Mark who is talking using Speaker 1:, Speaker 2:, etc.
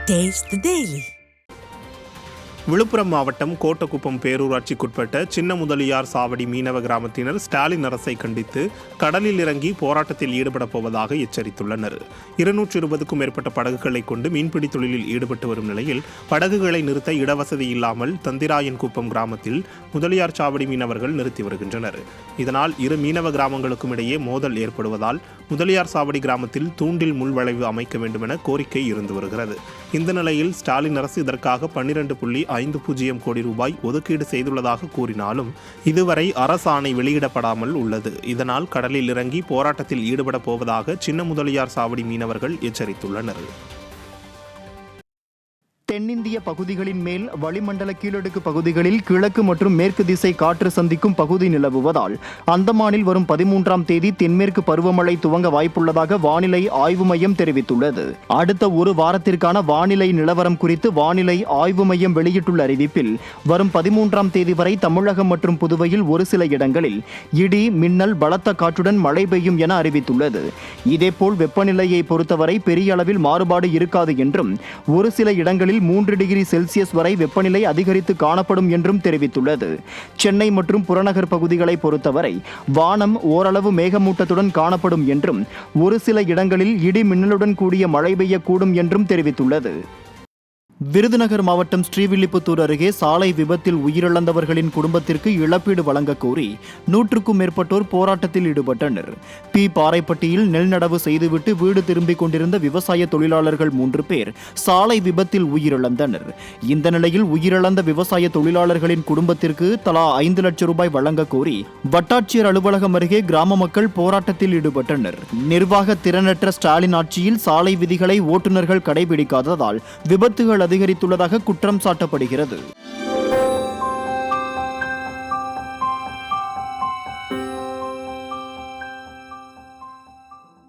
Speaker 1: Taste the Daily.
Speaker 2: Villupuram மாவட்டம் கோட்டக்குப்பம் பேரூராட்சிக்குட்பட்ட சின்ன முதலியார் சாவடி மீனவ கிராமத்தினர் ஸ்டாலின் அரசை கண்டித்து கடலில் இறங்கி போராட்டத்தில் ஈடுபடப் போவதாக எச்சரித்துள்ளனர். 220க்கும் மேற்பட்ட படகுகளை கொண்டு மீன்பிடி தொழிலில் ஈடுபட்டு வரும் நிலையில் படகுகளை நிறுத்த இடவசதி இல்லாமல் தந்திராயன் குப்பம் கிராமத்தில் முதலியார் சாவடி மீனவர்கள் நிறுத்தி வருகின்றனர். இதனால் இரு மீனவ கிராமங்களுக்கும் இடையே மோதல் ஏற்படுவதால் முதலியார் சாவடி கிராமத்தில் தூண்டில் முள்வளைவு அமைக்க வேண்டும் என கோரிக்கை இருந்து வருகிறது. இந்த நிலையில் ஸ்டாலின் அரசு இதற்காக 12.50 கோடி ரூபாய் ஒதுக்கீடு செய்துள்ளதாக கூறினாலும் இதுவரை அரசாணை வெளியிடப்படாமல் உள்ளது. இதனால் கடலில் இறங்கி போராட்டத்தில் ஈடுபட போவதாக சின்ன முதலியார் சாவடி மீனவர்கள் எச்சரித்துள்ளனர்.
Speaker 3: தென்னிந்திய பகுதிகளின் மேல் வளிமண்டல கீழடுக்கு பகுதிகளில் கிழக்கு மற்றும் மேற்கு திசை காற்று சந்திக்கும் பகுதி நிலவுவதால் அந்தமானில் வரும் 13ஆம் தேதி தென்மேற்கு பருவமழை துவங்க வாய்ப்புள்ளதாக வானிலை ஆய்வு மையம் தெரிவித்துள்ளது. அடுத்த ஒரு வாரத்திற்கான வானிலை நிலவரம் குறித்து வானிலை ஆய்வு மையம் வெளியிட்டுள்ள அறிவிப்பில் வரும் 13ஆம் தேதி வரை தமிழகம் மற்றும் புதுவையில் ஒரு சில இடங்களில் இடி மின்னல் பலத்த காற்றுடன் மழை பெய்யும் என அறிவித்துள்ளது. இதேபோல் வெப்பநிலையை பொறுத்தவரை பெரிய அளவில் மாறுபாடு இருக்காது என்றும் ஒரு சில இடங்களில் 3 டிகிரி செல்சியஸ் வரை வெப்பநிலை அதிகரித்து காணப்படும் என்றும் தெரிவித்துள்ளது. சென்னை மற்றும் புறநகர் பகுதிகளை பொறுத்தவரை வானம் ஓரளவு மேகமூட்டத்துடன் காணப்படும் என்றும் ஒரு சில இடங்களில் இடி மின்னலுடன் கூடிய மழை பெய்யக்கூடும் என்றும் தெரிவித்துள்ளது. விருதுநகர் மாவட்டம் ஸ்ரீவில்லிபுத்தூர் அருகே சாலை விபத்தில் உயிரிழந்தவர்களின் குடும்பத்திற்கு இழப்பீடு வழங்க கோரி 100க்கும் மேற்பட்டோர் போராட்டத்தில் ஈடுபட்டனர். பாறைப்பட்டியில் நெல் நடவு செய்துவிட்டு வீடு திரும்பிக் கொண்டிருந்த விவசாய தொழிலாளர்கள் 3 பேர் சாலை விபத்தில் உயிரிழந்தனர். இந்த நிலையில் உயிரிழந்த விவசாய தொழிலாளர்களின் குடும்பத்திற்கு தலா 5 லட்சம் ரூபாய் வழங்க கோரி வட்டாட்சியர் அலுவலகம் அருகே கிராம மக்கள் போராட்டத்தில் ஈடுபட்டனர். நிர்வாக திறனற்ற ஸ்டாலின் ஆட்சியில் சாலை விதிகளை ஓட்டுநர்கள் கடைபிடிக்காததால் விபத்துகள் அதிகரித்துள்ளதாக குற்றம் சாட்டப்படுகிறது.